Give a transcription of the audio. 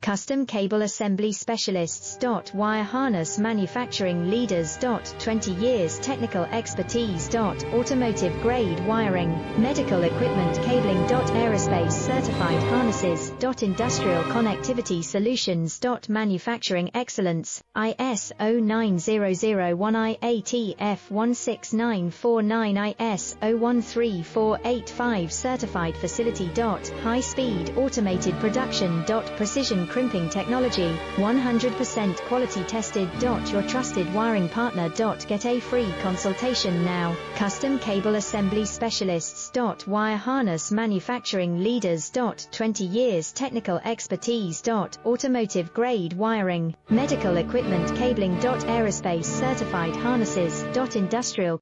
Custom Cable Assembly Specialists. Wire Harness Manufacturing Leaders. 20 years technical expertise. Automotive grade wiring, medical equipment cabling. Aerospace certified harnesses. Industrial connectivity solutions. Manufacturing excellence, ISO 9001 IATF 16949 ISO 13485 certified facility. High speed automated production. Precision crimping technology, 100% quality tested. Your trusted wiring partner. Get a free consultation now. Custom Cable Assembly Specialists. Wire Harness Manufacturing Leaders. 20 years technical expertise. Automotive grade wiring, medical equipment cabling. Aerospace certified harnesses. Industrial